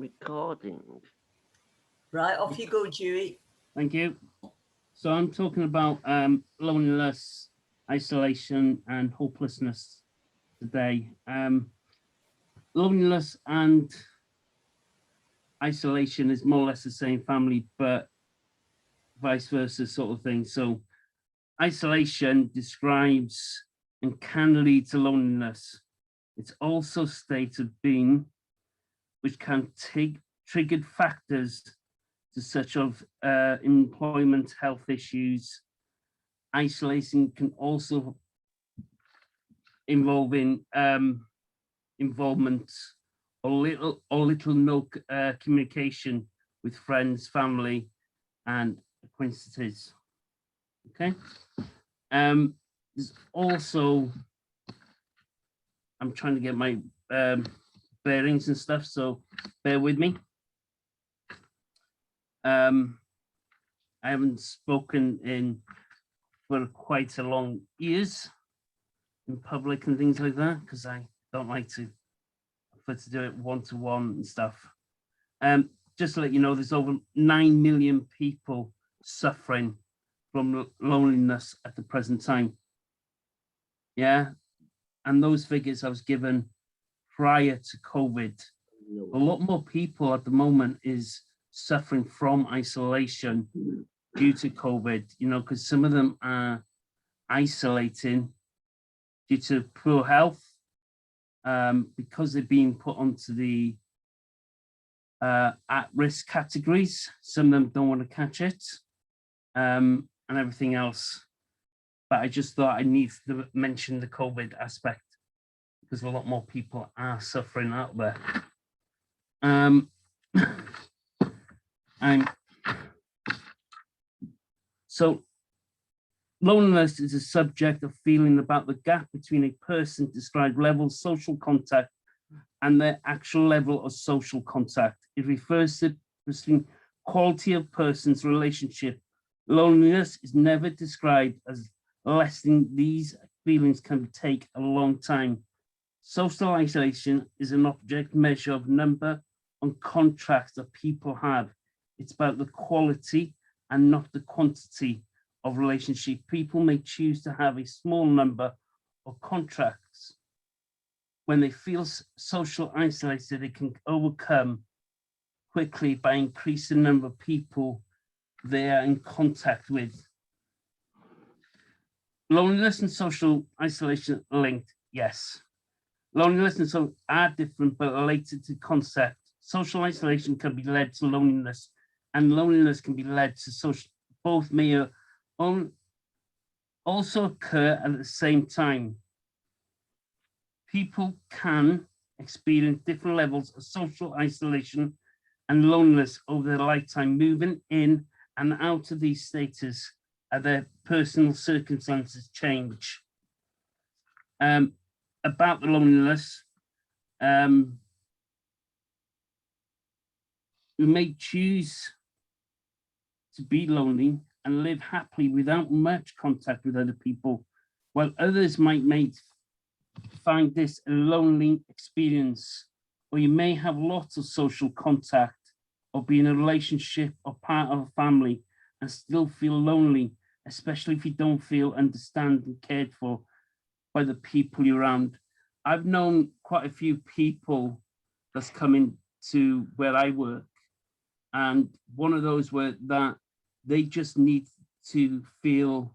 Recording. Right, off you go, Dewey. Thank you. So I'm talking about loneliness, isolation, and hopelessness today. Loneliness and isolation is more or less the same family, but vice versa sort of thing. So isolation describes and can lead to loneliness. It's also stated being which can take triggered factors to such of employment, health issues. Isolation can also involve in involvement or little no communication with friends, family, and acquaintances. Okay. There's also, I'm trying to get my bearings and stuff, so bear with me. I haven't spoken for quite a long years in public and things like that, because I don't like to do it one-to-one and stuff. Just to let you know, there's over 9 million people suffering from loneliness at the present time. Yeah, and those figures I was given prior to COVID. A lot more people at the moment is suffering from isolation due to COVID, you know, because some of them are isolating due to poor health, because they're being put onto the at-risk categories. Some of them don't want to catch it, and everything else. But I just thought I need to mention the COVID aspect because a lot more people are suffering out there. So loneliness is a subject of feeling about the gap between a person's described level of social contact and their actual level of social contact. It refers to the quality of person's relationship. Loneliness is never described as lessening. These feelings can take a long time. Social isolation is an object measure of number and contracts that people have. It's about the quality and not the quantity of relationship. People may choose to have a small number of contracts. When they feel social isolated, they can overcome quickly by increasing the number of people they are in contact with. Loneliness and social isolation are linked, yes. Loneliness and social are different but related to concept. Social isolation can be led to loneliness, and loneliness can be led to social. Both may also occur at the same time. People can experience different levels of social isolation and loneliness over their lifetime, moving in and out of these states as their personal circumstances change. About the loneliness, we may choose to be lonely and live happily without much contact with other people, while others might find this a lonely experience, or you may have lots of social contact or be in a relationship or part of a family and still feel lonely, especially if you don't feel understood and cared for by the people you're around. I've known quite a few people that's come into where I work, and one of those were that they just need to feel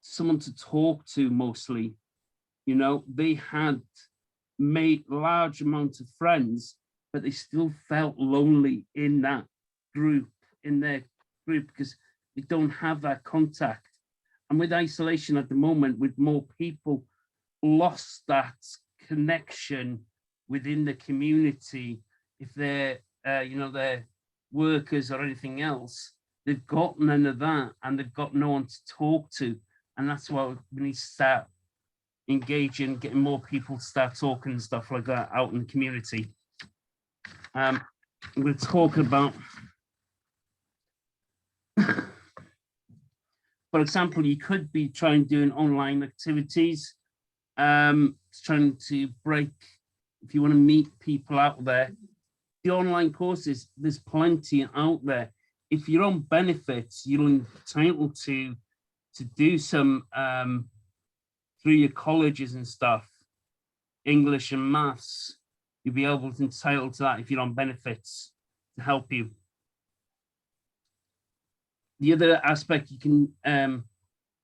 someone to talk to mostly. You know, they had made large amounts of friends, but they still felt lonely in that group, in their group, because they don't have that contact. And with isolation at the moment, with more people lost that connection within the community, if they're, you know, they're workers or anything else, they've got none of that, and they've got no one to talk to. And that's why we need to start engaging, getting more people to start talking and stuff like that out in the community. We're talking about, for example, you could be trying doing online activities, trying to break, if you want to meet people out there, the online courses, there's plenty out there. If you're on benefits, you're entitled to do some through your colleges and stuff, English and maths. You'll be entitled to that if you're on benefits to help you. The other aspect you can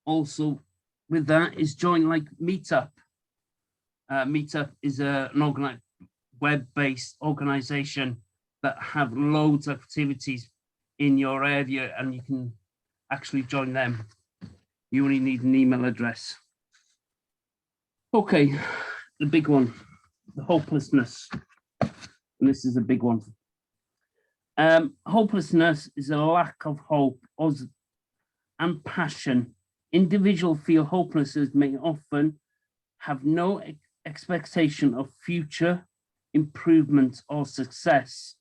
also with that is join like Meetup. Meetup is an web-based organization that have loads of activities in your area, and you can actually join them. You only need an email address. Okay, the big one, the hopelessness. And this is a big one. Hopelessness is a lack of hope and passion. Individuals feel hopeless as may often have no expectation of future improvement or success.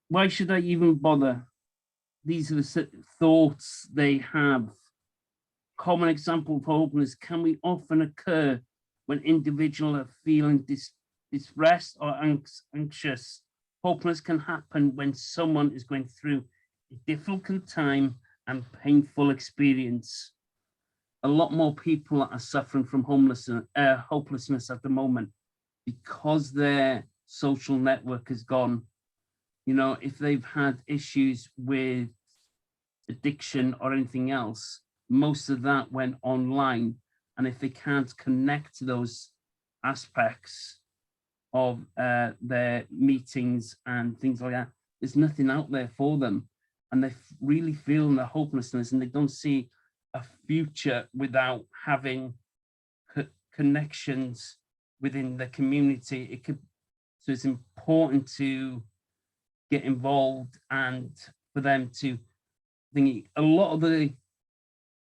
Why should I even bother? These are the thoughts they have. Common example of hopelessness can often occur when individuals are feeling distressed or anxious. Hopelessness can happen when someone is going through a difficult time and painful experience. A lot more people are suffering from hopelessness at the moment because their social network is gone. You know, if they've had issues with addiction or anything else, most of that went online. And if they can't connect to those aspects of their meetings and things like that, there's nothing out there for them. And they really feel the hopelessness, and they don't see a future without having connections within the community. So it's important to get involved, and for them to think. A lot of the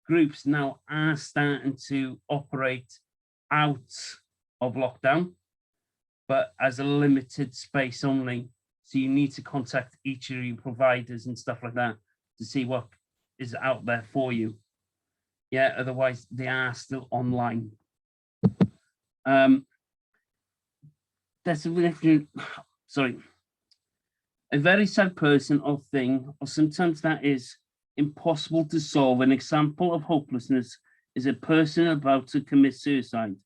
groups now are starting to operate out of lockdown, but as a limited space only. So you need to contact each of your providers and stuff like that to see what is out there for you. Yeah, otherwise they are still online. That's a very sad person or thing, or sometimes that is impossible to solve. An example of hopelessness is a person about to commit suicide.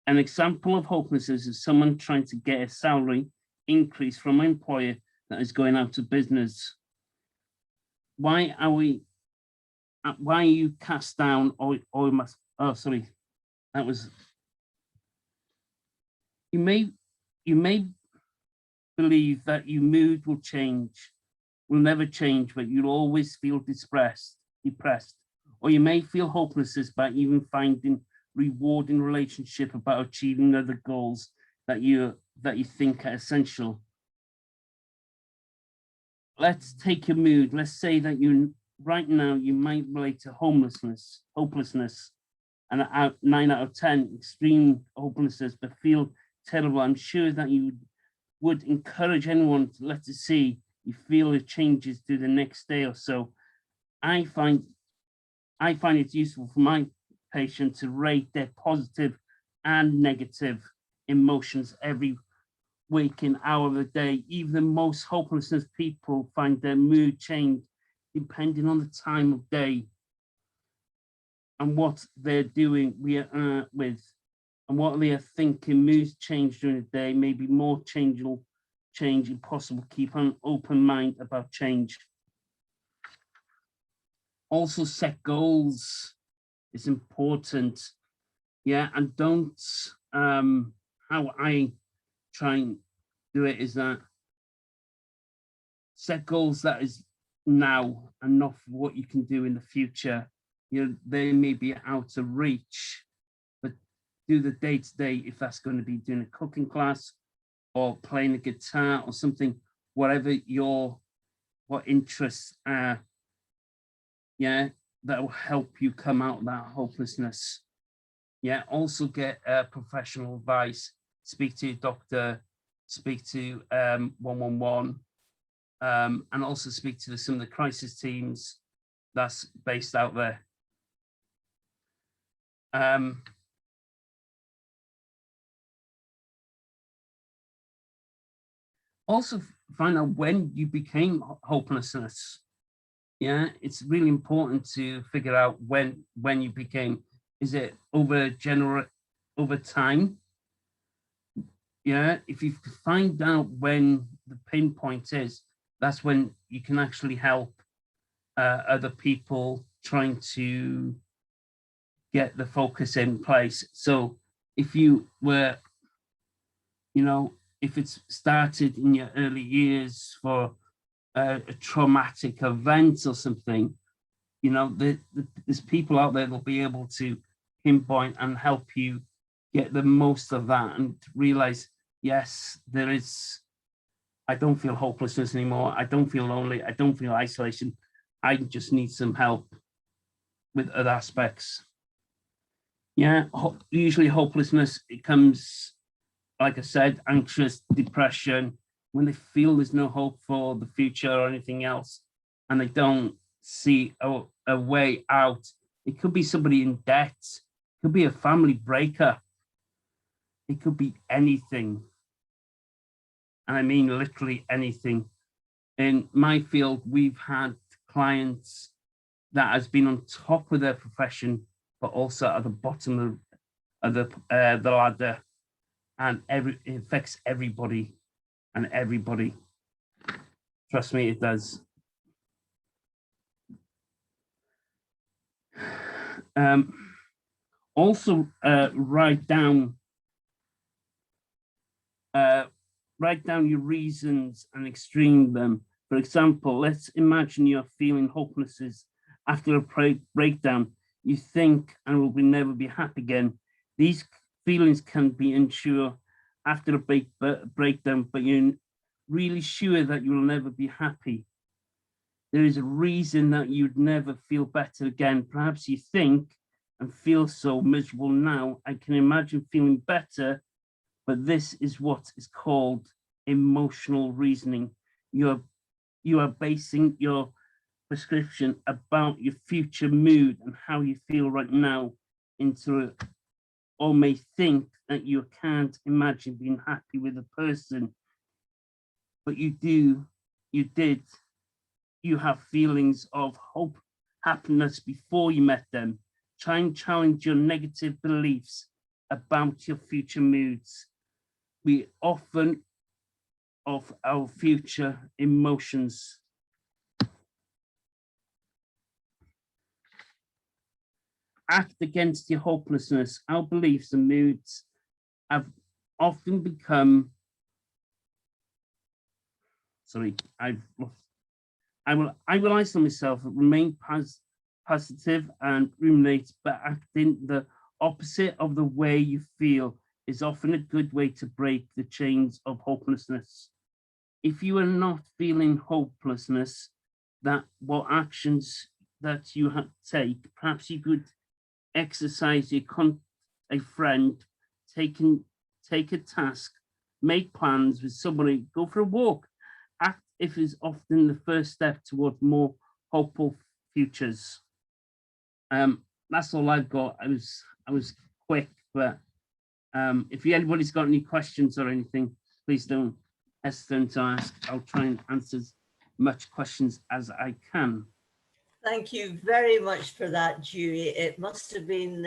An example of hopelessness is someone trying to get a salary increase from an employer that is going out of business. Why are you cast down or must, oh, sorry, that was, you may believe that your mood will never change, but you'll always feel depressed, or you may feel hopeless by even finding rewarding relationship about achieving other goals that you think are essential. Let's take your mood. Let's say that right now you might relate to hopelessness, and 9 out of 10 extreme hopelessness, but feel terrible. I'm sure that you would encourage anyone to let us see you feel the changes through the next day or so. I find it useful for my patient to rate their positive and negative emotions every waking hour of the day. Even the most hopelessness people find their mood change depending on the time of day and what they're doing with, and what they are thinking. Moods change during the day, maybe more change impossible. Keep an open mind about change. Also set goals is important. Yeah, and don't, how I try and do it is that set goals that is now and not for what you can do in the future. You know, they may be out of reach, but do the day-to-day, if that's going to be doing a cooking class or playing a guitar or something, whatever what interests are, yeah, that will help you come out of that hopelessness. Yeah, also get professional advice, speak to your doctor, speak to 111, and also speak to some of the crisis teams that's based out there. also find out when you became hopelessness. Yeah, it's really important to figure out when you became. Is it over time? Yeah, if you find out when the pinpoint is, that's when you can actually help other people trying to get the focus in place. So if you were, you know, if it's started in your early years for a traumatic event or something, you know, there's people out there that'll be able to pinpoint and help you get the most of that and realize, yes, there is, I don't feel hopelessness anymore. I don't feel lonely. I don't feel isolation. I just need some help with other aspects. Yeah, usually hopelessness, it comes, like I said, anxious, depression, when they feel there's no hope for the future or anything else, and they don't see a way out. It could be somebody in debt, it could be a family breakup, it could be anything. And I mean literally anything. In my field, we've had clients that has been on top of their profession, but also at the bottom of the ladder, and it affects everybody and everybody. Trust me, it does. Also, write down your reasons and extreme them. For example, let's imagine you're feeling hopelessness after a breakdown. You think and will never be happy again. These feelings can be ensured after a breakdown, but you're really sure that you will never be happy. There is a reason that you'd never feel better again. Perhaps you think and feel so miserable now. I can imagine feeling better, but this is what is called emotional reasoning. You are basing your prescription about your future mood and how you feel right now into it, or may think that you can't imagine being happy with a person, but you have feelings of hope, happiness before you met them. Try and challenge your negative beliefs about your future moods. We often of our future emotions. Act against your hopelessness. Our beliefs and moods have often become, I will isolate myself, remain positive and ruminate, but acting the opposite of the way you feel is often a good way to break the chains of hopelessness. If you are not feeling hopelessness, what actions that you have to take, perhaps you could exercise a friend, take a task, make plans with somebody, go for a walk. Act if is often the first step towards more hopeful futures. That's all I've got. I was quick, but if anybody's got any questions or anything, please don't hesitate to ask. I'll try and answer as much questions as I can. Thank you very much for that, Dewey. It must have been